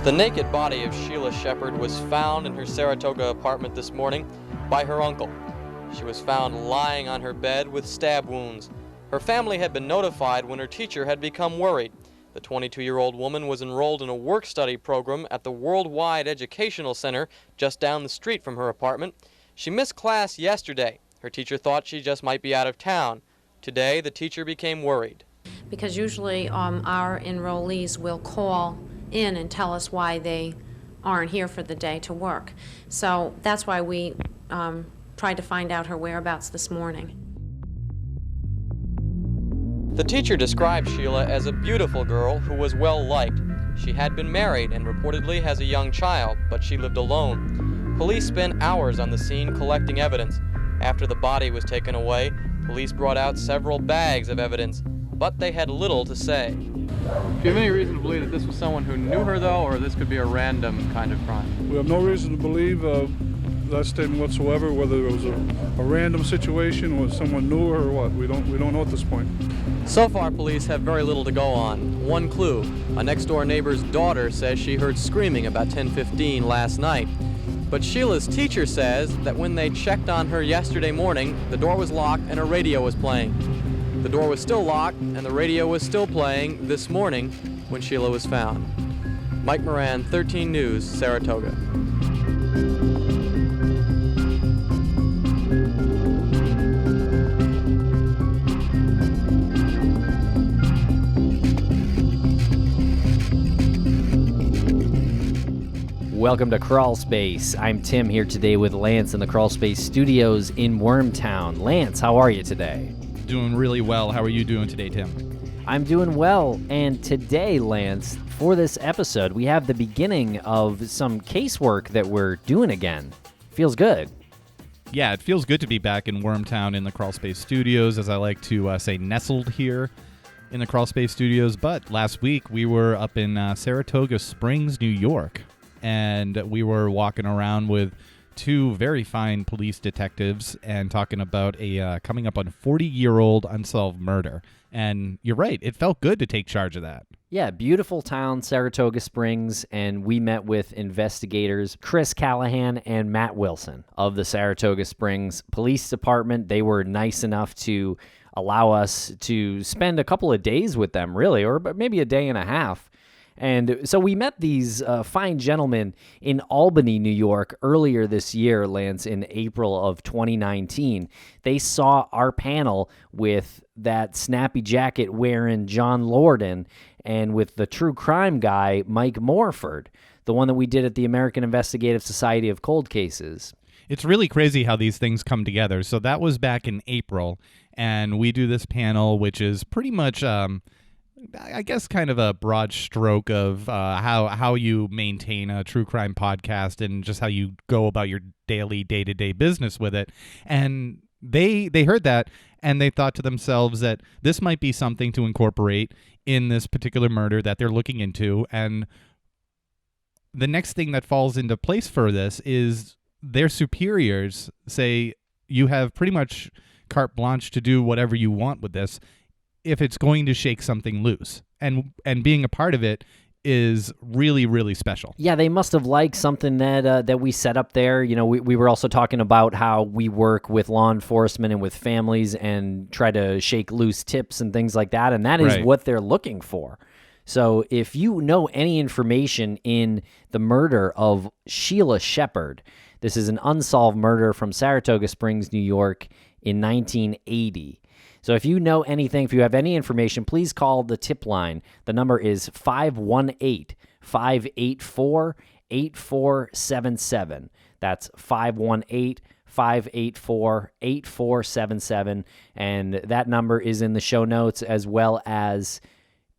The naked body of Sheila Shepherd was found in her Saratoga apartment this morning by her uncle. She was found lying on her bed with stab wounds. Her family had been notified when her teacher had become worried. The 22-year-old woman was enrolled in a work-study program at the Worldwide Educational Center just down the street from her apartment. She missed class yesterday. Her teacher thought she just might be out of town. Today, the teacher became worried. Because usually our enrollees will call in and tell us why they aren't here for the day to work. So that's why we tried to find out her whereabouts this morning. The teacher described Sheila as a beautiful girl who was well-liked. She had been married and reportedly has a young child, but she lived alone. Police spent hours on the scene collecting evidence. After the body was taken away, police brought out several bags of evidence, but they had little to say. Do you have any reason to believe that this was someone who knew her, though, or this could be a random kind of crime? We have no reason to believe that statement whatsoever, whether it was a random situation or someone knew her or what. We don't know at this point. So far, police have very little to go on. One clue, a next-door neighbor's daughter says she heard screaming about 10:15 last night. But Sheila's teacher says that when they checked on her yesterday morning, the door was locked and a radio was playing. The door was still locked and the radio was still playing this morning when Sheila was found. Mike Moran, 13 News, Saratoga. Welcome to Crawlspace. I'm Tim here today with Lance in the Crawlspace studios in Wormtown. Lance, how are you today? Doing really well. How are you doing today, Tim? I'm doing well, and today, Lance, for this episode, we have the beginning of some casework that we're doing again. Feels good. Yeah, it feels good to be back in Wormtown in the Crawlspace studios, as I like to say, nestled here in the Crawlspace studios. But last week, we were up in Saratoga Springs, New York, and we were walking around with two very fine police detectives and talking about a coming up on 40-year-old unsolved murder. And you're right, it felt good to take charge of that. Yeah, beautiful town, Saratoga Springs, and we met with investigators Chris Callahan and Matt Wilson of the Saratoga Springs Police Department. They were nice enough to allow us to spend a couple of days with them, really, or maybe a day and a half. And so we met these fine gentlemen in Albany, New York, earlier this year, Lance, in April of 2019. They saw our panel with that snappy jacket wearing John Lorden and with the true crime guy, Mike Morford, the one that we did at the American Investigative Society of Cold Cases. It's really crazy how these things come together. So that was back in April, and we do this panel, which is pretty much I guess kind of a broad stroke of how you maintain a true crime podcast and just how you go about your daily day-to-day business with it. And they heard that and they thought to themselves that this might be something to incorporate in this particular murder that they're looking into. And the next thing that falls into place for this is their superiors say you have pretty much carte blanche to do whatever you want with this if it's going to shake something loose. And being a part of it is really, really special. Yeah, they must have liked something that we set up there. You know, we were also talking about how we work with law enforcement and with families and try to shake loose tips and things like that, and that is Right. what they're looking for. So if you know any information in the murder of Sheila Shepherd, this is an unsolved murder from Saratoga Springs, New York in 1980. So if you know anything, if you have any information, please call the tip line. The number is 518-584-8477. That's 518-584-8477. And that number is in the show notes, as well as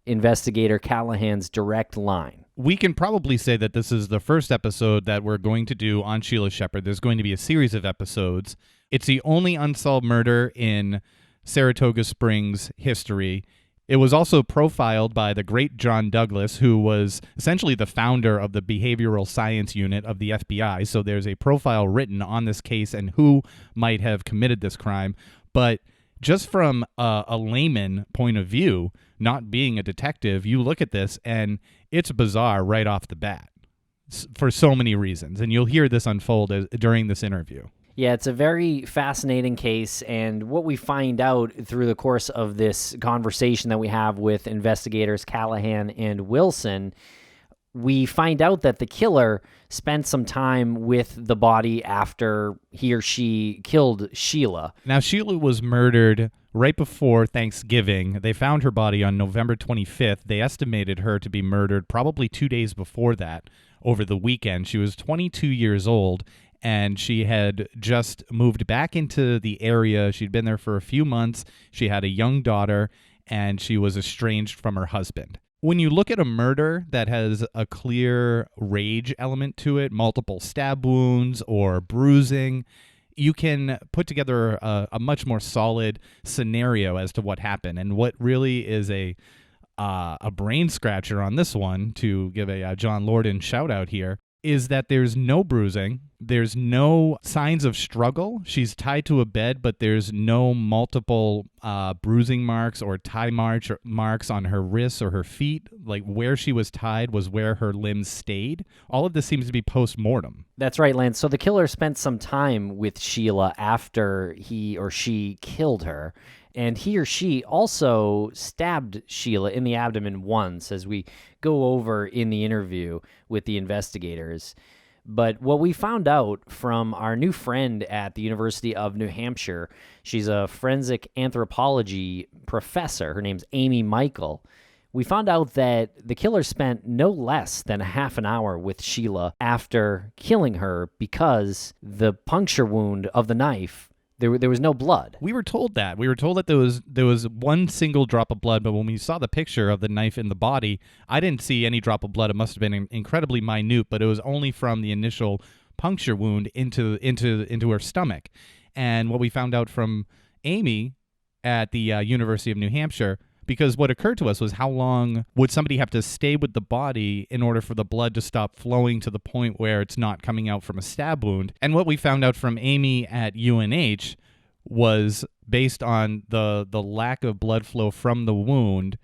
Investigator Callahan's direct line. We can probably say that this is the first episode that we're going to do on Sheila Shepherd. There's going to be a series of episodes. It's the only unsolved murder in Saratoga Springs history. It was also profiled by the great John Douglas, who was essentially the founder of the behavioral science unit of the FBI. So there's a profile written on this case and who might have committed this crime. But just from a layman point of view, not being a detective, you look at this and it's bizarre right off the bat. for so many reasons, and you'll hear this unfold during this interview. Yeah, it's a very fascinating case, and what we find out through the course of this conversation that we have with investigators Callahan and Wilson, we find out that the killer spent some time with the body after he or she killed Sheila. Now, Sheila was murdered right before Thanksgiving. They found her body on November 25th. They estimated her to be murdered probably 2 days before that, over the weekend. She was 22 years old, and she had just moved back into the area. She'd been there for a few months. She had a young daughter, and she was estranged from her husband. When you look at a murder that has a clear rage element to it, multiple stab wounds or bruising, you can put together a much more solid scenario as to what happened. And what really is a brain scratcher on this one, to give a John Lorden shout out here, is that there's no bruising. There's no signs of struggle. She's tied to a bed, but there's no multiple bruising marks or tie marks on her wrists or her feet. Like, where she was tied was where her limbs stayed. All of this seems to be post-mortem. That's right, Lance. So the killer spent some time with Sheila after he or she killed her, and he or she also stabbed Sheila in the abdomen once, as we go over in the interview with the investigators. But what we found out from our new friend at the University of New Hampshire, she's a forensic anthropology professor. Her name's Amy Michael. We found out that the killer spent no less than a half an hour with Sheila after killing her, because the puncture wound of the knife, there was no blood. We were told that. We were told that there was one single drop of blood, but when we saw the picture of the knife in the body, I didn't see any drop of blood. It must have been incredibly minute, but it was only from the initial puncture wound into her stomach. And what we found out from Amy at the University of New Hampshire, because what occurred to us was, how long would somebody have to stay with the body in order for the blood to stop flowing to the point where it's not coming out from a stab wound? And what we found out from Amy at UNH was, based on the lack of blood flow from the wound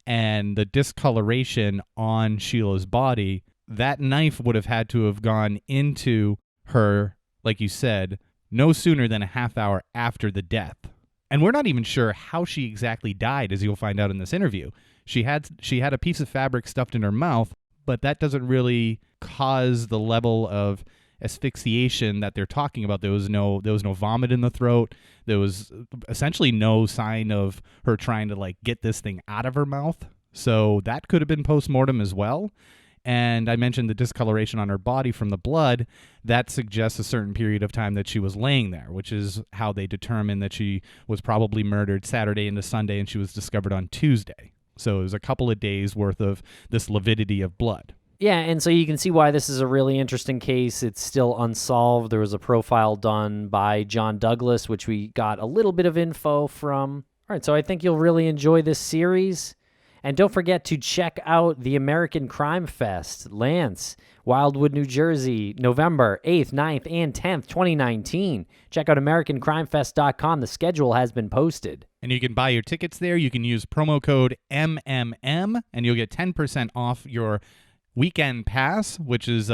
and the discoloration on Sheila's body, that knife would have had to have gone into her, like you said, no sooner than a half hour after the death. And we're not even sure how she exactly died, as you'll find out in this interview. She had a piece of fabric stuffed in her mouth, but that doesn't really cause the level of asphyxiation that they're talking about. There was no vomit in the throat. There was essentially no sign of her trying to get this thing out of her mouth. So that could have been post-mortem as well. And I mentioned the discoloration on her body from the blood. That suggests a certain period of time that she was laying there, which is how they determined that she was probably murdered Saturday into Sunday, and she was discovered on Tuesday. So it was a couple of days worth of this lividity of blood. Yeah, and so you can see why this is a really interesting case. It's still unsolved. There was a profile done by John Douglas, which we got a little bit of info from. All right, so I think you'll really enjoy this series. And don't forget to check out the American Crime Fest, Lance, Wildwood, New Jersey, November 8th, 9th, and 10th, 2019. Check out AmericanCrimeFest.com. The schedule has been posted. And you can buy your tickets there. You can use promo code MMM, and you'll get 10% off your weekend pass, which is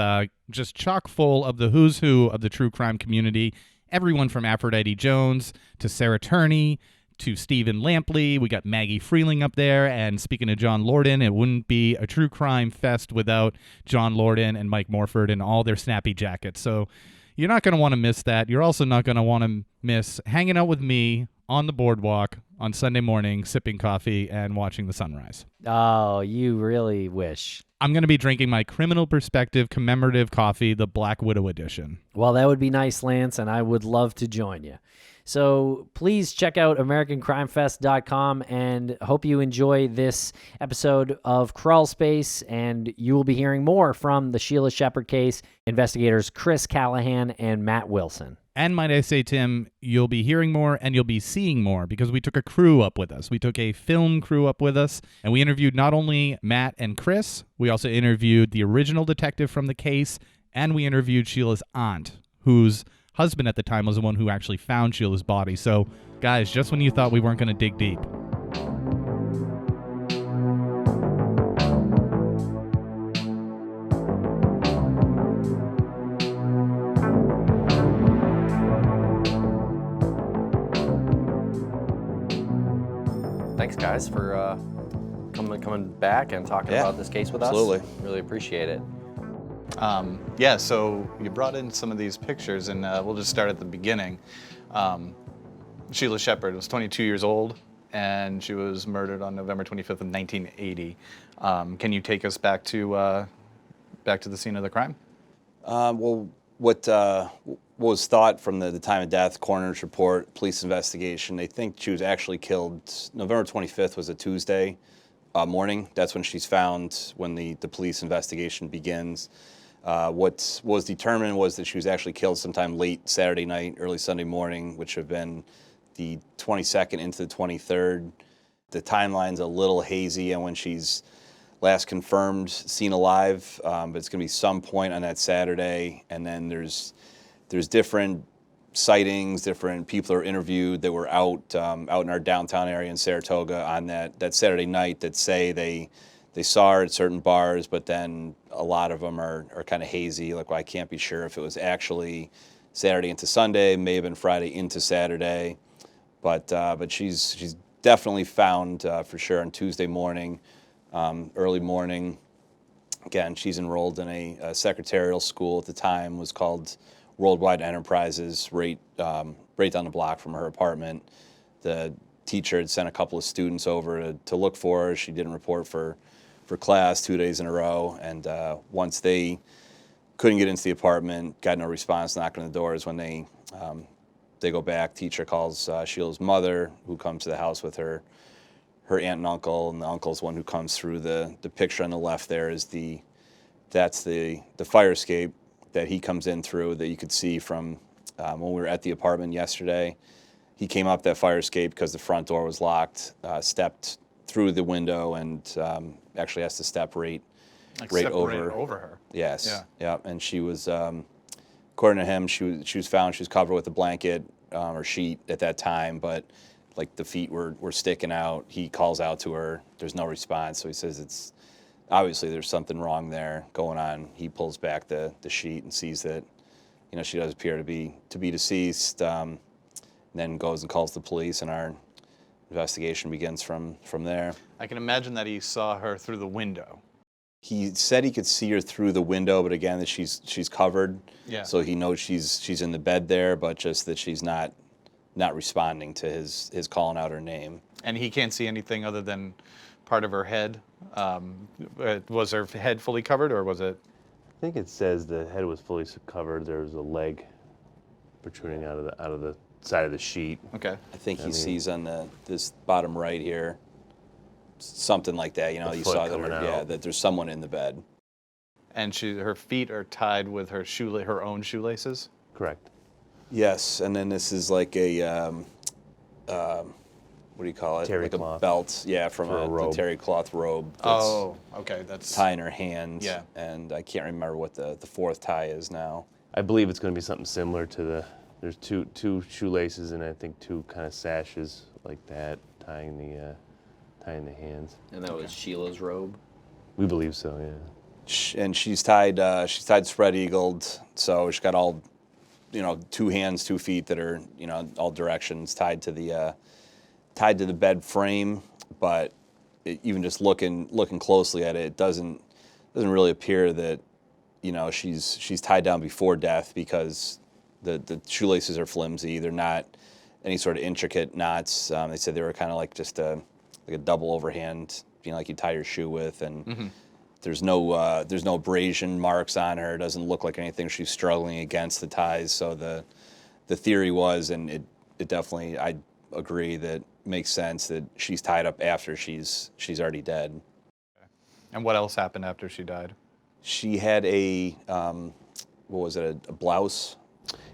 just chock full of the who's who of the true crime community. Everyone from Aphrodite Jones to Sarah Turney to Stephen Lampley. We got Maggie Freeling up there. And speaking of John Lorden, it wouldn't be a true crime fest without John Lorden and Mike Morford and all their snappy jackets. So you're not going to want to miss that. You're also not going to want to miss hanging out with me on the boardwalk on Sunday morning, sipping coffee and watching the sunrise. Oh, you really wish. I'm going to be drinking my Criminal Perspective commemorative coffee, the Black Widow edition. Well, that would be nice, Lance, and I would love to join you. So please check out AmericanCrimeFest.com, and hope you enjoy this episode of Crawlspace, and you will be hearing more from the Sheila Shepherd case, investigators Chris Callahan and Matt Wilson. And might I say, Tim, you'll be hearing more and you'll be seeing more, because we took a crew up with us. We took a film crew up with us, and we interviewed not only Matt and Chris, we also interviewed the original detective from the case, and we interviewed Sheila's aunt, whose husband at the time was the one who actually found Sheila's body. So, guys, just when you thought we weren't going to dig deep. guys, for coming back and talking about this case with absolutely. us. Really appreciate it. Yeah, so you brought in some of these pictures, and we'll just start at the beginning. Sheila Shepherd was 22 years old, and she was murdered on November 25th of 1980. Can you take us back to the scene of the crime? Well, what was thought from the time of death, coroner's report, police investigation, they think she was actually killed. November 25th was a Tuesday morning. That's when she's found, when the police investigation begins. What was determined was that she was actually killed sometime late Saturday night, early Sunday morning, which have been the 22nd into the 23rd. The timeline's a little hazy on when she's last confirmed seen alive, but it's going to be some point on that Saturday. And then there's different sightings, different people that were interviewed that were out in our downtown area in Saratoga on that Saturday night that say they saw her at certain bars, but then a lot of them are kind of hazy. Like, well, I can't be sure if it was actually Saturday into Sunday, may have been Friday into Saturday, but she's definitely found for sure on Tuesday morning, early morning. Again, she's enrolled in a secretarial school at the time, was called Worldwide Enterprises, right down the block from her apartment. The teacher had sent a couple of students over to look for her. She didn't report for class 2 days in a row, and once they couldn't get into the apartment, got no response, knocked on the doors. When they go back, teacher calls Sheila's mother, who comes to the house with her aunt and uncle, and the uncle's one who comes through. The picture on the left there is that's the fire escape that he comes in through, that you could see from when we were at the apartment yesterday. He came up that fire escape because the front door was locked, stepped through the window, and actually has to step right over her. Yes. Yeah. And she was, according to him, she was found. She was covered with a blanket or sheet at that time, but like the feet were sticking out. He calls out to her. There's no response. So he says it's obviously there's something wrong there going on. He pulls back the sheet and sees that, she does appear to be deceased. And then goes and calls the police, and our investigation begins from there. I can imagine that he saw her through the window. He said he could see her through the window, but again, that she's covered. Yeah. So he knows she's in the bed there, but just that she's not responding to his calling out her name. And he can't see anything other than part of her head. Was her head fully covered, or was it? I think it says the head was fully covered. There was a leg protruding out of the side of the sheet. Okay. I think he sees on this bottom right here, something like that. You saw that there's someone in the bed. And her feet are tied with her own shoelaces? Correct. Yes, and then this is like a what do you call it? Terry like cloth. A belt, from a terry cloth robe. That's tying her hand. Yeah. And I can't remember what the fourth tie is now. I believe it's going to be something similar to there's two shoelaces and I think two kind of sashes like that tying the hands. And that was Sheila's robe? We believe so, yeah. And she's tied spread eagled, so she's got all, 2 hands, 2 feet that are, all directions tied to the bed frame. But even just looking closely at it, it doesn't really appear that, she's tied down before death, because the shoelaces are flimsy. They're not any sort of intricate knots. They said they were kind of like just a double overhand, like you tie your shoe with, and there's no abrasion marks on her. It doesn't look like anything she's struggling against the ties. So the theory was, and it definitely, I agree, that makes sense that she's tied up after she's already dead. And what else happened after she died? She had a a blouse.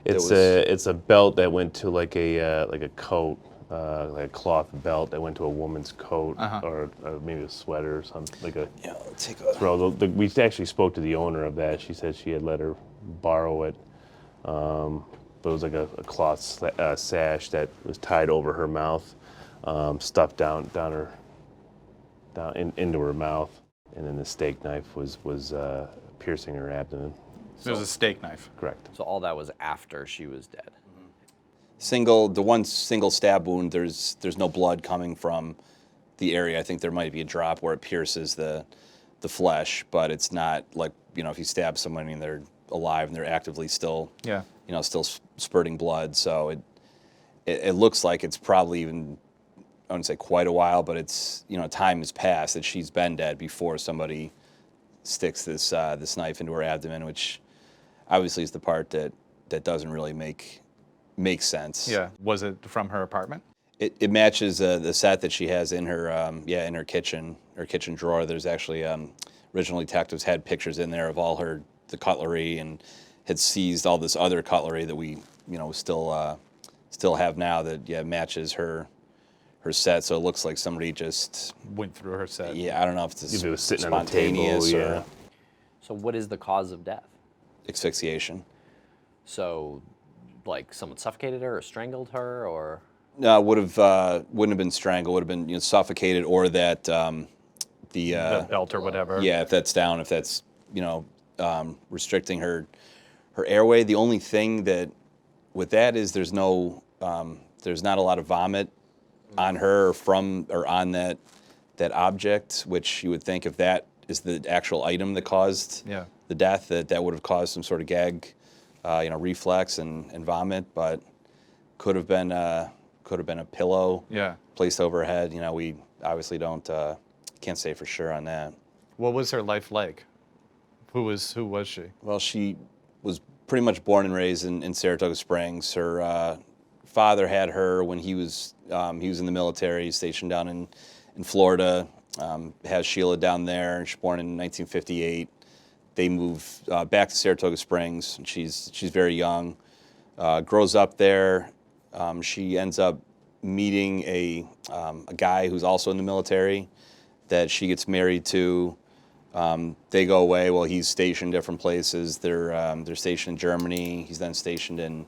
It's a belt that went to like a coat, like a cloth belt that went to a woman's coat, or maybe a sweater or something, like a. Yeah, let's take a. Throw. We actually spoke to the owner of that. She said she had let her borrow it, but it was like a cloth sash that was tied over her mouth, stuffed down into her mouth, and then the steak knife was piercing her abdomen. It was a steak knife. Correct. So all that was after she was dead? The one single stab wound, there's no blood coming from the area. I think there might be a drop where it pierces the flesh, but it's not like, if you stab somebody and they're alive and they're actively still, still spurting blood. So it looks like it's probably even, I wouldn't say quite a while, but it's, time has passed that she's been dead before somebody sticks this knife into her abdomen, which obviously is the part that doesn't really make sense. Yeah. Was it from her apartment? It matches the set that she has in her in her kitchen drawer. There's actually original detectives had pictures in there of all the cutlery, and had seized all this other cutlery that we still have now that matches her set. So it looks like somebody just went through her set. Yeah, I don't know if it's If it was sitting on the table, spontaneous yeah. or So what is the cause of death? asphyxiation. So, like someone suffocated her or strangled her, or? No, wouldn't have been strangled. Would have been suffocated, or that the belt or whatever. Yeah, if that's down, if that's restricting her airway. The only thing that with that is there's not a lot of vomit on her or on that object, which you would think if that is the actual item that caused the death, that would have caused some sort of gag, reflex and vomit, but could have been a pillow placed over her head. We obviously can't say for sure on that. What was her life like? Who was she? Well, she was pretty much born and raised in Saratoga Springs. Her father had her when he was in the military, stationed down in Florida. Has Sheila down there. She was born in 1958. They move back to Saratoga Springs. And she's very young. Grows up there. She ends up meeting a guy who's also in the military that she gets married to. They go away. Well, he's stationed different places. They're stationed in Germany. He's then stationed in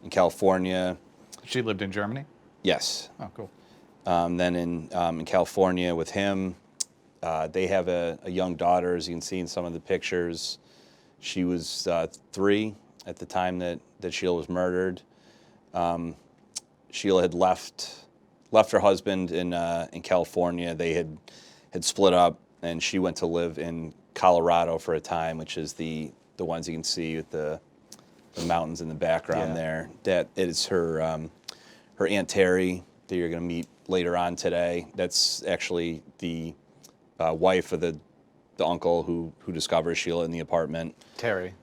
California. She lived in Germany? Yes. Oh, cool. Then in California with him, they have a young daughter, as you can see in some of the pictures. She was 3 at the time that Sheila was murdered. Sheila had left her husband in California. They had split up, and she went to live in Colorado for a time, which is the ones you can see with the mountains in the background there. That is her Aunt Terry that you're going to meet later on today. That's actually the wife of the uncle who discovers Sheila in the apartment. Terry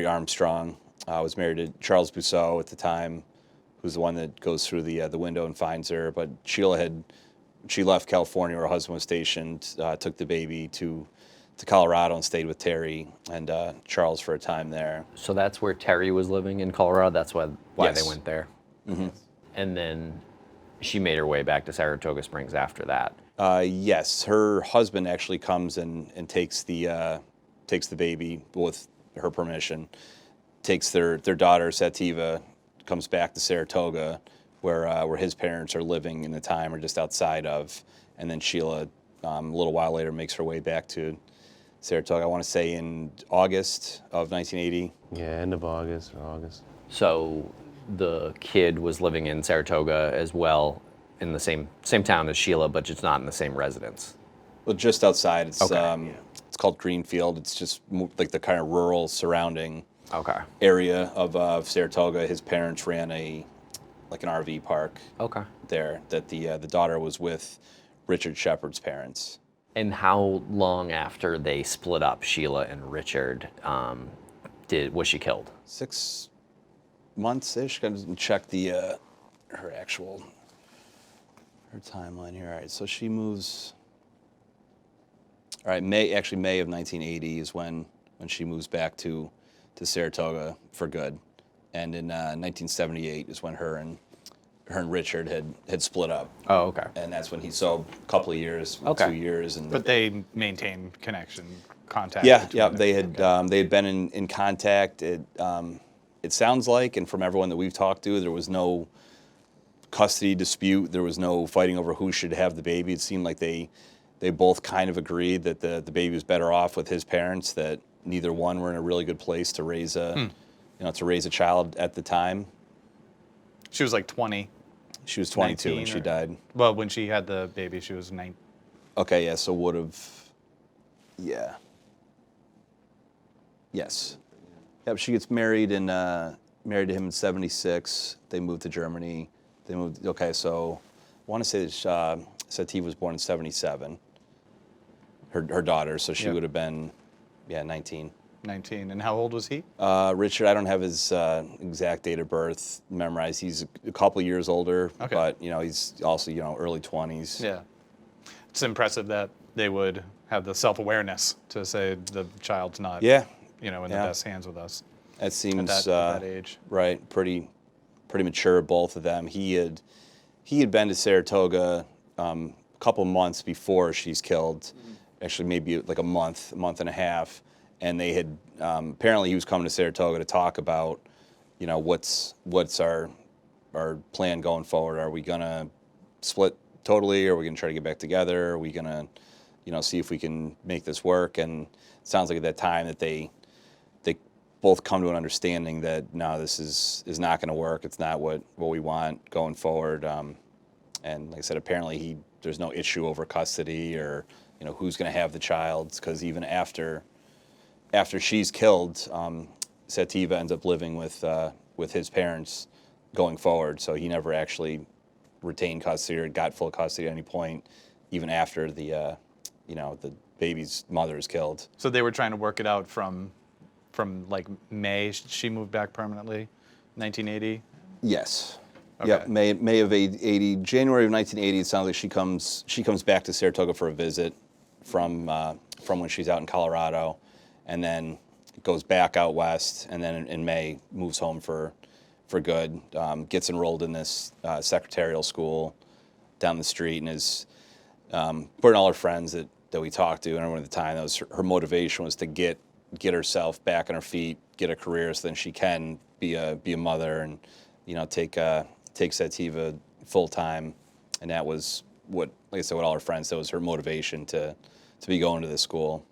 Armstrong was married to Charles Bousseau at the time, who's the one that goes through the window and finds her. But Sheila she left California where her husband was stationed, took the baby to Colorado and stayed with Terry and Charles for a time there. So that's where Terry was living in Colorado? That's why Yes. they went there? Mm-hmm. And then she made her way back to Saratoga Springs after that? Yes, her husband actually comes and takes the baby with her permission, takes their daughter Sativa, comes back to Saratoga, where his parents are living in the time, or just outside of, and then Sheila, a little while later, makes her way back to Saratoga. I want to say in August of 1980. Yeah, end of August or August. So the kid was living in Saratoga as well, in the same town as Sheila, but just not in the same residence. Well, just outside. It's Okay. It's called Greenfield. It's just like the kind of rural surrounding Okay. area of Saratoga. His parents ran an RV park. Okay. There that the daughter was with Richard Shepard's parents. And how long after they split up, Sheila and Richard, was she killed? 6 months-ish. Got to check her timeline here. All right, so she moves. All right, May of 1980 is when she moves back to Saratoga for good, and in 1978 is when her and Richard had split up. Oh, okay. And that's when a couple of years, Okay. 2 years, and But they maintained contact. yeah, between they them. had been in contact. It sounds like, and from everyone that we've talked to, there was no custody dispute. There was no fighting over who should have the baby. It seemed like they both kind of agreed that the baby was better off with his parents. That neither one were in a really good place to raise a child at the time. She was like 20. She was 22 when 19 she or- died. Well, when she had the baby, she was 9. Okay, yeah, so would have, yeah. Yes. Yep, she gets married married to him in 76. They moved to Germany. They moved, okay, so I want to say that Sativa was born in 77. Her daughter, so she Yep. would have been, 19. 19. And how old was he? Richard, I don't have his exact date of birth memorized. He's a couple years older, Okay. but, he's also, early 20s. Yeah. It's impressive that they would have the self-awareness to say the child's not, Yeah. in the Yeah. best hands with us. That seems at that age. right. Pretty mature, both of them. He had been to Saratoga a couple months before she's killed. Actually, maybe like a month and a half. And they had apparently he was coming to Saratoga to talk about, what's our plan going forward. Are we gonna split totally? Are we gonna try to get back together? Are we gonna, see if we can make this work? And it sounds like at that time that they both come to an understanding that no, this is not going to work. It's not what we want going forward. And like I said, apparently there's no issue over custody or who's going to have the child, because even after she's killed, Sativa ends up living with his parents going forward. So he never actually retained custody or got full custody at any point, even after the baby's mother is killed. So they were trying to work it out from like May. She moved back permanently, 1980. Yes. Okay. Yep. May of 80. January of 1980. It sounds like she comes back to Saratoga for a visit from when she's out in Colorado, and then goes back out west, and then in May moves home for good. Gets enrolled in this secretarial school down the street, and is putting all her friends that we talked to and everyone at the time. That was her motivation, was to get herself back on her feet, get a career, so then she can be a mother and take Sativa full time. And that was what, like I said, what all her friends, that was her motivation to be going to this school.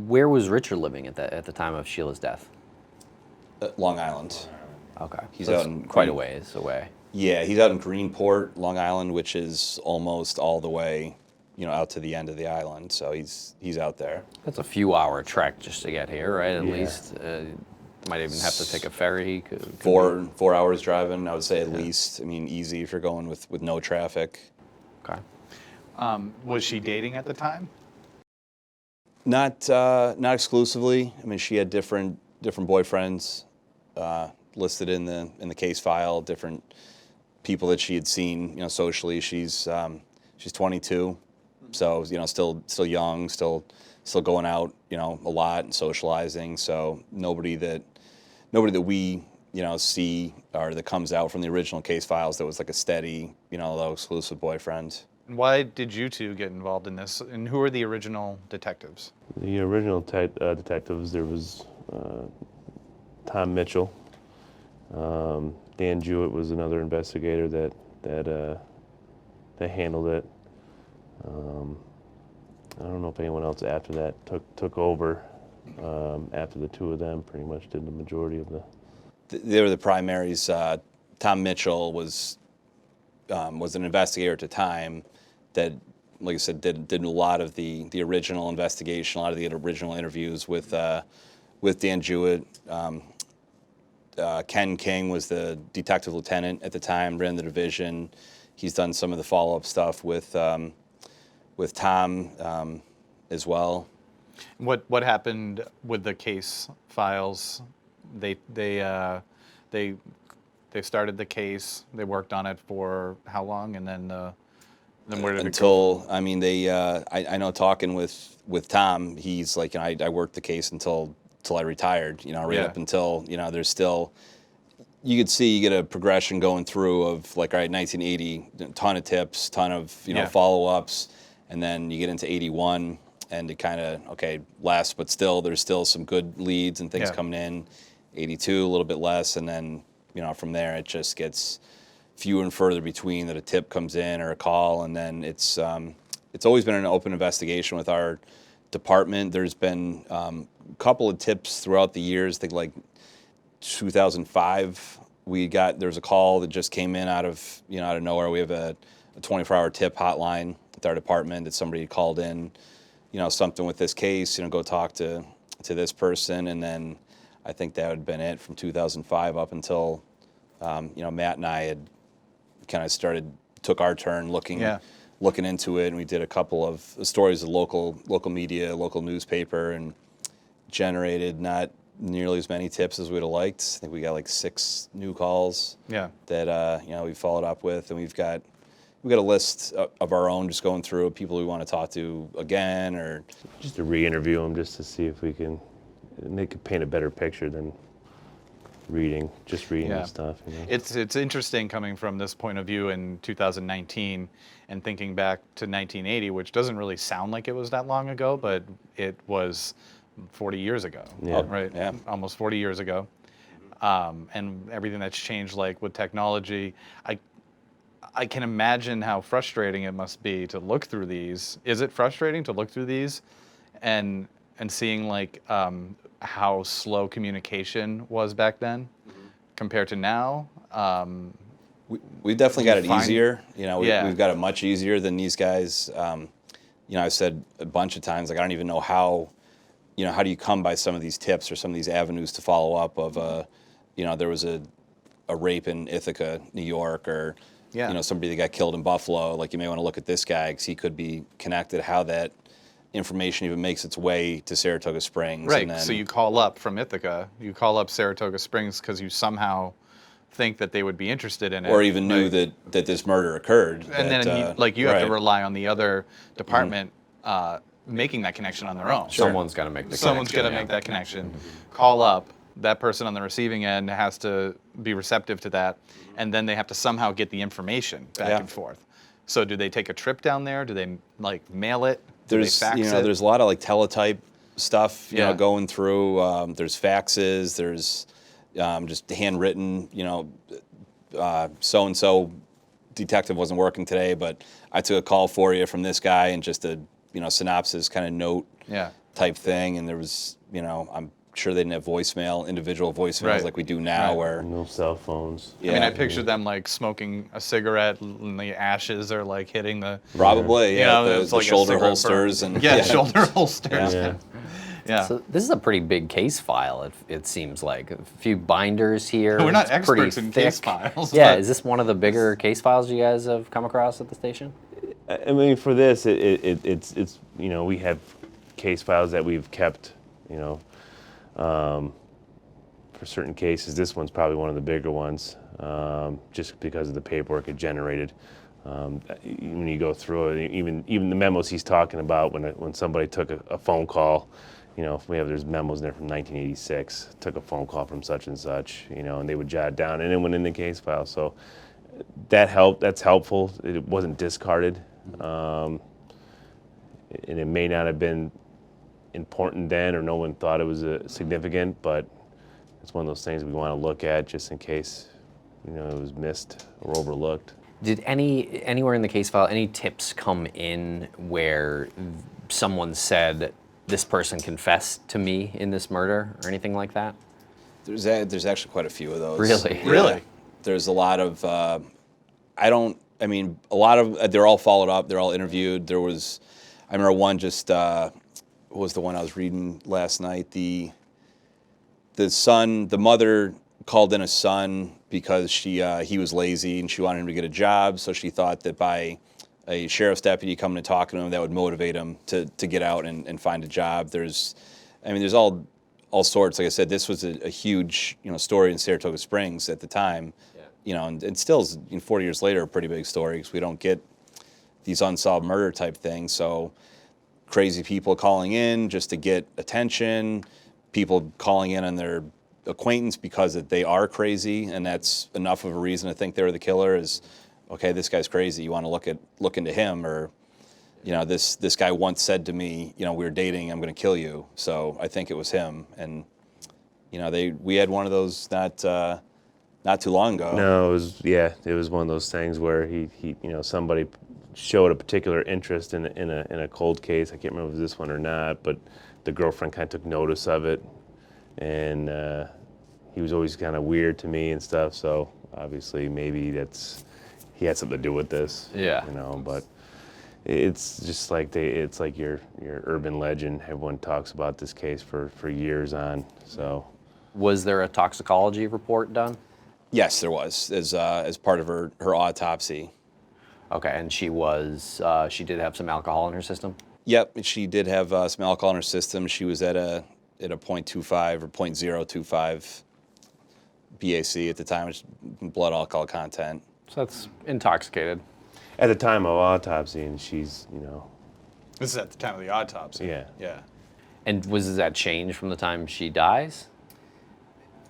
Where was Richard living at the time of Sheila's death? Long Island. Okay. He's So out it's in quite a ways away. Yeah, he's out in Greenport, Long Island, which is almost all the way, out to the end of the island. So he's out there. That's a few hour trek just to get here, right? At Yeah. least might even have to take a ferry. Could 4 hours driving, I would say, at least. I mean, easy if you're going with no traffic. Okay. Was she dating at the time? Not exclusively. I mean, she had different boyfriends listed in the case file. Different people that she had seen, socially. She's 22, so still young, still going out, a lot and socializing. So nobody that we see or that comes out from the original case files that was like a steady, low exclusive boyfriend. And why did you two get involved in this? And who are the original detectives? The original detectives, there was Tom Mitchell. Dan Jewett was another investigator that handled it. I don't know if anyone else after that took over. After the two of them pretty much did the majority of the... They were the primaries. Tom Mitchell was an investigator at the time that, like I said, did a lot of the original investigation, a lot of the original interviews with Dan Jewett. Ken King was the detective lieutenant at the time, ran the division. He's done some of the follow-up stuff with Tom as well. What happened with the case files? They started the case. They worked on it for how long, and then where did it go? I mean, I know talking with Tom, he's like, I worked the case until I retired. Right up until there's still. You could see you get a progression going through of like, all right, 1980, a ton of tips, ton of follow-ups, and then you get into 81, and it kind of less, but still there's still some good leads and things coming in. 82, a little bit less, and then from there it just gets fewer and further between that a tip comes in or a call, and then it's always been an open investigation with our department. There's been a couple of tips throughout the years. I think like 2005 there was a call that just came in out of nowhere. We have a 24-hour tip hotline with our department that somebody called in, something with this case, go talk to this person. And then I think that would have been it from 2005 up until, Matt and I had kind of took our turn looking into it. And we did a couple of stories of local media, local newspaper, and generated not nearly as many tips as we'd have liked. I think we got like 6 new calls that, we followed up with. And we've got a list of our own, just going through people we want to talk to again, or just to re-interview them, just to see if we can paint a better picture than reading the stuff. It's interesting coming from this point of view in 2019 and thinking back to 1980, which doesn't really sound like it was that long ago, but it was 40 years ago, right? Yeah. Almost 40 years ago. And everything that's changed, like with technology, I can imagine how frustrating it must be to look through these. Is it frustrating to look through these and seeing like how slow communication was back then compared to now? We've definitely got it easier. We've got it much easier than these guys. I've said a bunch of times, like, I don't even know how do you come by some of these tips or some of these avenues to follow up of, there was a rape in Ithaca, New York, or, somebody that got killed in Buffalo. Like, you may want to look at this guy because he could be connected, how that information even makes its way to Saratoga Springs. Right, And then, so you call up from Ithaca, you call up Saratoga Springs because you somehow think that they would be interested in it. or even knew that this murder occurred. And then you have to rely on the other department making that connection on their own. Someone's got to make the connection. Someone's got to make that connection. Call up. That person on the receiving end has to be receptive to that, and then they have to somehow get the information back and forth. So do they take a trip down there? Do they mail it? Do they fax it? There's a lot of teletype stuff going through. There's faxes. There's just handwritten. So and so detective wasn't working today, but I took a call for you from this guy, and just a synopsis kind of note type thing. And there was I'm sure they didn't have individual voicemails like we do now, where no cell phones. I mean, I pictured them smoking a cigarette, and the ashes are hitting the probably the shoulder holsters and shoulder holsters. Yeah. So this is a pretty big case file. It seems like a few binders here. We're not It's experts pretty in thick. case files. Yeah, but is this one of the bigger case files you guys have come across at the station? I mean, for this, it's we have case files that we've kept, for certain cases. This one's probably one of the bigger ones, just because of the paperwork it generated. When you go through it, even the memos he's talking about, when somebody took a phone call, there's memos in there from 1986, took a phone call from such and such, and they would jot it down, and it went in the case file. So that's helpful. It wasn't discarded, and it may not have been important then, or no one thought it was significant, but it's one of those things we want to look at just in case it was missed or overlooked. Did anywhere in the case file any tips come in where someone said this person confessed to me in this murder or anything like that? There's actually quite a few of those. Really? Yeah. Really? There's a lot of they're all followed up, they're all interviewed. I remember one just what was the one I was reading last night? The mother called in a son because he was lazy and she wanted him to get a job, so she thought that by a sheriff's deputy coming and talking to him, that would motivate him to get out and find a job. There's all sorts. Like I said, this was a huge story in Saratoga Springs at the time. And still is, 40 years later, a pretty big story, because we don't get these unsolved murder type things. So crazy people calling in just to get attention, people calling in on their acquaintance because they are crazy, and that's enough of a reason to think they were the killer. Is, okay, this guy's crazy, you want to look into him, or this guy once said to me, we were dating, I'm going to kill you, so I think it was him. And we had one of those not too long ago. No, it was one of those things where he somebody showed a particular interest in a cold case. I can't remember if it was this one or not, but the girlfriend kind of took notice of it, and he was always kind of weird to me and stuff. So obviously maybe he had something to do with this. Yeah. You know, but it's just like it's like your urban legend. Everyone talks about this case for years on. So Was there a toxicology report done? Yes, there was, as part of her autopsy. Okay, and she did have some alcohol in her system? Yep, she did have some alcohol in her system. She was at a 0.25 or 0.025 BAC at the time, which is blood alcohol content. So that's intoxicated. at the time of autopsy, and she's, you know. This is at the time of the autopsy. Yeah. Yeah. And does that change from the time she dies?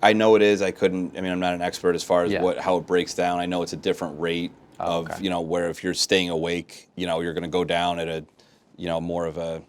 I know it is. I mean, I'm not an expert as far as Yeah. how it breaks down. I know it's a different rate of, okay. you know, where if you're staying awake, you know, you're going to go down at a, you know, more of a,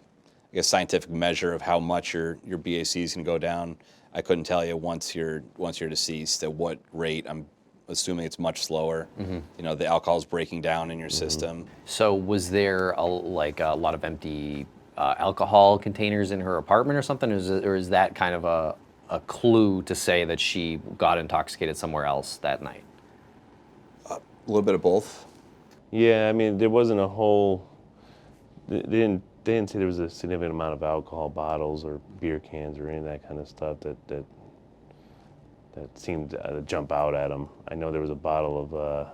I guess, scientific measure of how much your BACs can go down. I couldn't tell you once you're deceased at what rate. I'm assuming it's much slower. Mm-hmm. You know, the alcohol's breaking down in your system. So was there a lot of empty alcohol containers in her apartment or something, or is that kind of a clue to say that she got intoxicated somewhere else that night? A little bit of both. Yeah, I mean, there wasn't a whole. They didn't say there was a significant amount of alcohol bottles or beer cans or any of that kind of stuff that seemed to jump out at them. I know there was a bottle of.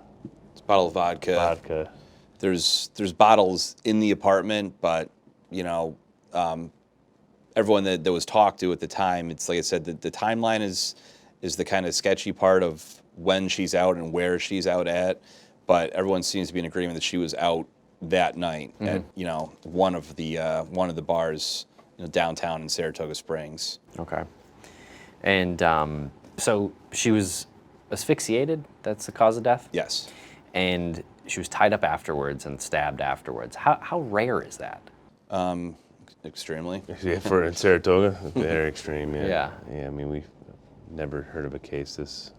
It's a bottle of vodka. Vodka. There's bottles in the apartment, but you know, everyone that was talked to at the time, it's like I said, the timeline is the kind of sketchy part of when she's out and where she's out at, but everyone seems to be in agreement that she was out that night at, you know, one of the bars, you know, downtown in Saratoga Springs. Okay. And so she was asphyxiated. That's the cause of death? Yes. And she was tied up afterwards and stabbed afterwards. How rare is that? Extremely. Yeah, for in Saratoga, very extreme. Yeah. Yeah. Yeah. I mean, we've never heard of a case this.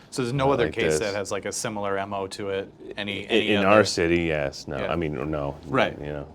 So there's no other like case this. that has like a similar MO to it. Any In other? our city, yes. No. Yeah. I mean, no. Right. You know.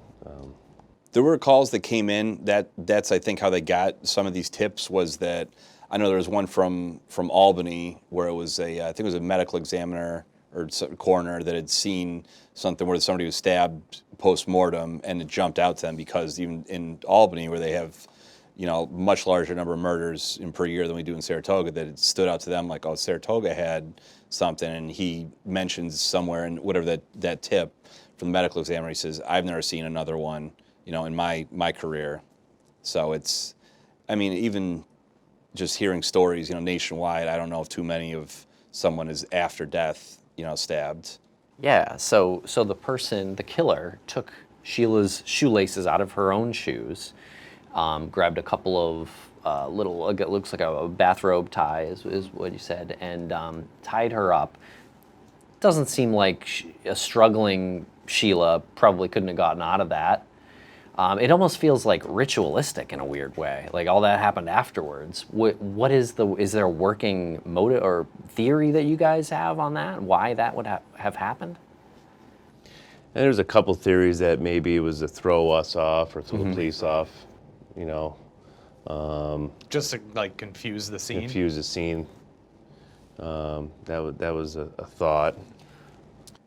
There were calls that came in. That's I think how they got some of these tips was that I know there was one from Albany where it was I think it was a medical examiner or coroner that had seen something where somebody was stabbed post-mortem, and it jumped out to them because even in Albany where they have, you know, much larger number of murders per year than we do in Saratoga, that it stood out to them like, oh, Saratoga had something, and he mentions somewhere in whatever that tip from the medical examiner, he says, I've never seen another one, you know, in my career. So it's, I mean, even just hearing stories, you know, nationwide, I don't know if too many of someone is after death, you know, stabbed. Yeah, so the killer, took Sheila's shoelaces out of her own shoes, grabbed a couple of it looks like a bathrobe tie is what you said, and tied her up. Doesn't seem like a struggling Sheila probably couldn't have gotten out of that. It almost feels like ritualistic in a weird way. Like all that happened afterwards. What is there a working motive or theory that you guys have on that? Why that would have happened? And there's a couple theories that maybe it was to throw us off or throw the police off, you know. Just to like confuse the scene. Confuse the scene. That was a thought.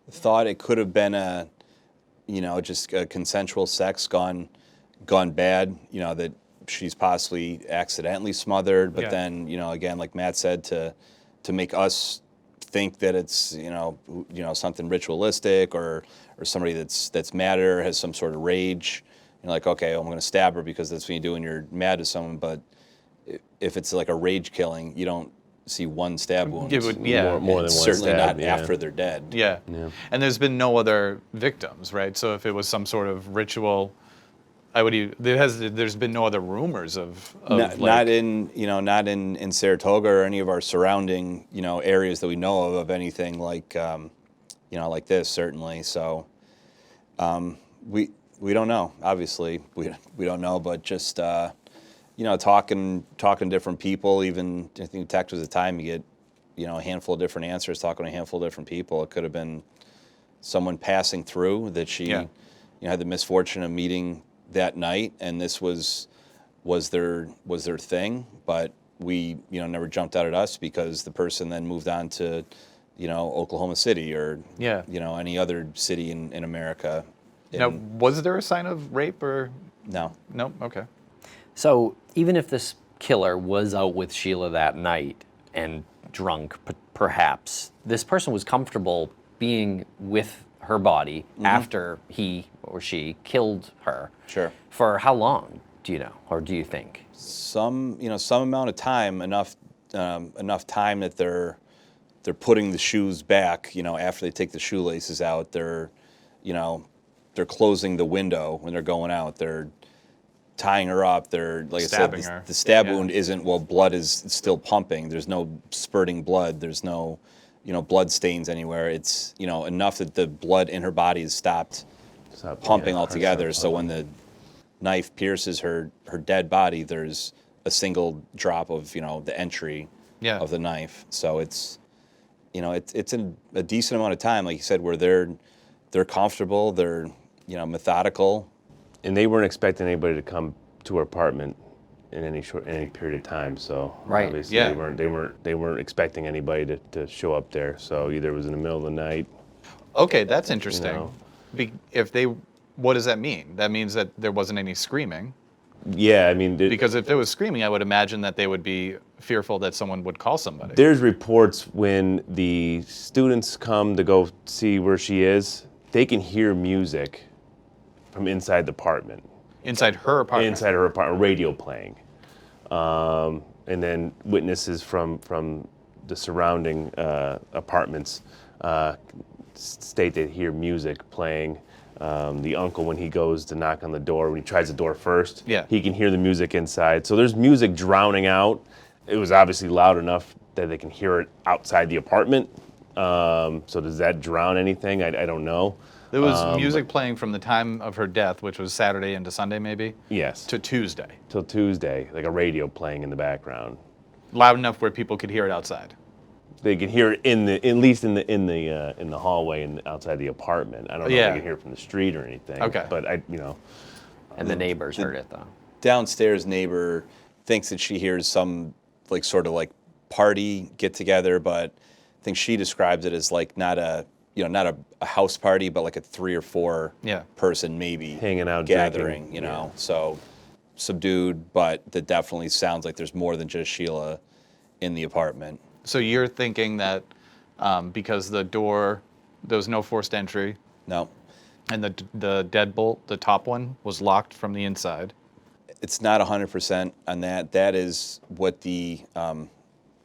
Thought it could have been just a consensual sex gone bad, you know, that she's possibly accidentally smothered, but then, you know, again, like Matt said, to make us think that it's, you know, something ritualistic or somebody that's mad at her, has some sort of rage. You're like, okay, I'm going to stab her because that's what you do when you're mad at someone. But if it's like a rage killing, you don't see one stab wound. More than one certainly stab, not after they're dead. Yeah. And there's been no other victims, right? So if it was some sort of ritual, there's been no other rumors of not in Saratoga or any of our surrounding, you know, areas that we know of anything like like this, certainly. So we don't know. Obviously, we don't know, but just talking to different people, even I think detectives at the time, you get, you know, a handful of different answers, talking to a handful of different people. It could have been someone passing through that she had the misfortune of meeting that night, and this was their thing. But we, never jumped out at us because the person then moved on to, Oklahoma City or, Yeah. Any other city in America. Now, was there a sign of rape or? No. No? Okay. So even if this killer was out with Sheila that night and drunk, perhaps, this person was comfortable being with her body after he or she killed her. Sure. For how long, do you know, or do you think? Some amount of time, enough time that they're putting the shoes back, after they take the shoelaces out, they're closing the window when they're going out. They're tying her up. They're, like Stabbing I said, her. the stab wound isn't, blood is still pumping. There's no spurting blood. There's no, blood stains anywhere. It's, enough that the blood in her body has stopped pumping altogether. So when the knife pierces her dead body, there's a single drop of, the entry of the knife. So it's, it's a decent amount of time, like you said, where they're comfortable, they're, methodical. And they weren't expecting anybody to come to her apartment in any period of time. So Right. obviously Yeah. they weren't expecting anybody to show up there. So either it was in the middle of the night. Okay, that's interesting. know. What does that mean? That means that there wasn't any screaming. Yeah, I mean, Because if there was screaming, I would imagine that they would be fearful that someone would call somebody. there's reports when the students come to go see where she is, they can hear music from inside the apartment. Inside her apartment. Inside her apartment, radio playing. And then witnesses from the surrounding apartments state they hear music playing. The uncle, when he goes to knock on the door, when he tries the door first, he can hear the music inside. So there's music drowning out. It was obviously loud enough that they can hear it outside the apartment. So does that drown anything? I don't know. There was music playing from the time of her death, which was Saturday into Sunday, maybe? Yes. To Tuesday. Till Tuesday, like a radio playing in the background. Loud enough where people could hear it outside. They could hear it at least in the hallway and outside the apartment. I don't know if they could hear it from the street or anything. Okay. But And the neighbors heard it, though. Downstairs neighbor thinks that she hears some sort of party get together, but I think she describes it as not a house party, but like a 3 or 4 person maybe hanging out, gathering, drinking, so subdued, but that definitely sounds like there's more than just Sheila in the apartment. So you're thinking that because the door, there was no forced entry. No. And the deadbolt, the top one, was locked from the inside. It's not 100% on that. That is what the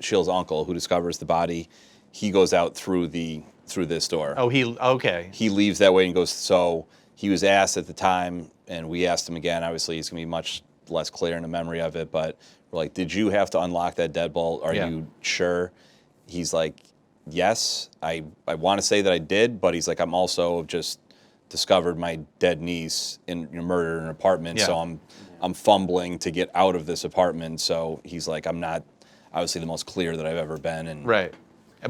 Sheila's uncle, who discovers the body, he goes out through this door. Oh, okay. He leaves that way and goes. So he was asked at the time, and we asked him again. Obviously, he's gonna be much less clear in the memory of it, but we're like, "Did you have to unlock that deadbolt? Are you sure?" He's like, "Yes, I want to say that I did," but he's like, "I'm also just discovered my dead niece murdered in an apartment, so I'm fumbling to get out of this apartment." So he's like, "I'm not obviously the most clear that I've ever been." And right.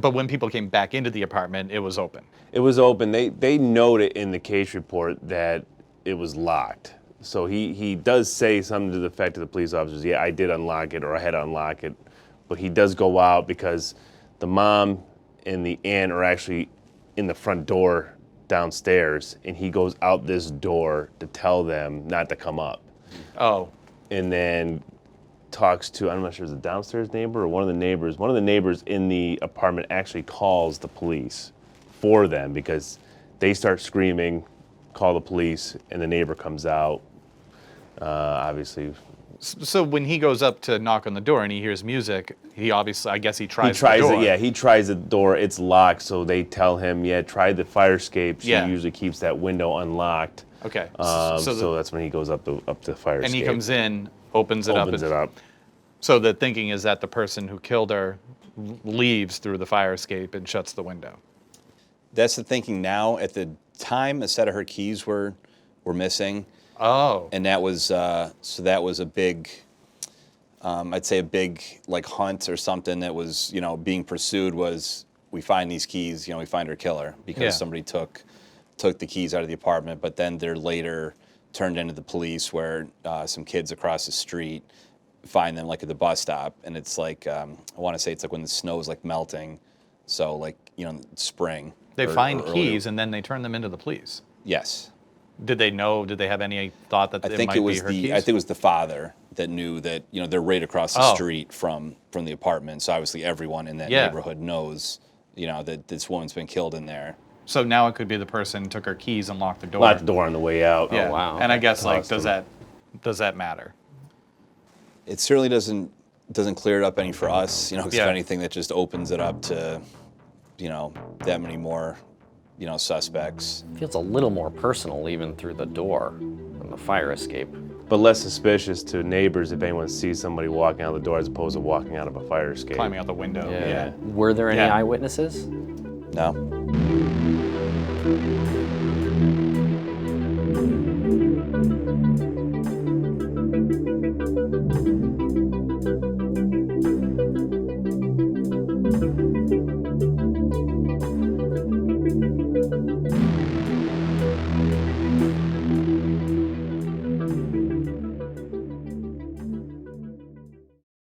But when people came back into the apartment, it was open. It was open. They noted in the case report that it was locked. So he does say something to the effect to the police officers, yeah, I did unlock it, or I had to unlock it. But he does go out because the mom and the aunt are actually in the front door downstairs, and he goes out this door to tell them not to come up. Oh. And then talks to, I'm not sure, is it a downstairs neighbor or one of the neighbors? One of the neighbors in the apartment actually calls the police for them because they start screaming, call the police, and the neighbor comes out, obviously. So when he goes up to knock on the door and he hears music, he obviously, I guess he tries the door. it. He tries the door. It's locked, so they tell him, try the fire escape. She usually keeps that window unlocked. Okay. So that's when he goes up the fire escape. And he comes in, opens it up. So the thinking is that the person who killed her leaves through the fire escape and shuts the window. That's the thinking now. At the time, a set of her keys were missing. Oh. And that was so that was a big, I'd say a big hunt or something that was being pursued. Was we find these keys? We find her killer because somebody took the keys out of the apartment. But then they're later turned into the police, where some kids across the street find them like at the bus stop, and it's like I want to say it's like when the snow is like melting, so like spring. They or- find or earlier. keys and then they turn them into the police. Yes. Did they know? Did they have any thought that I it think might it was be her keys? I think it was the father that knew that they're right across the street from the apartment. So obviously everyone in that neighborhood knows that this woman's been killed in there. So now it could be the person who took her keys and locked the door. Locked the door on the way out. Yeah. Oh, wow. And I guess like Tossed does that matter? It certainly doesn't clear it up any for us. Because Yeah. if anything, that just opens it up to that many more suspects. Feels a little more personal even through the door than the fire escape. But less suspicious to neighbors if anyone sees somebody walking out the door as opposed to walking out of a fire escape. Climbing out the window. Yeah. Were there any Yeah. eyewitnesses? No.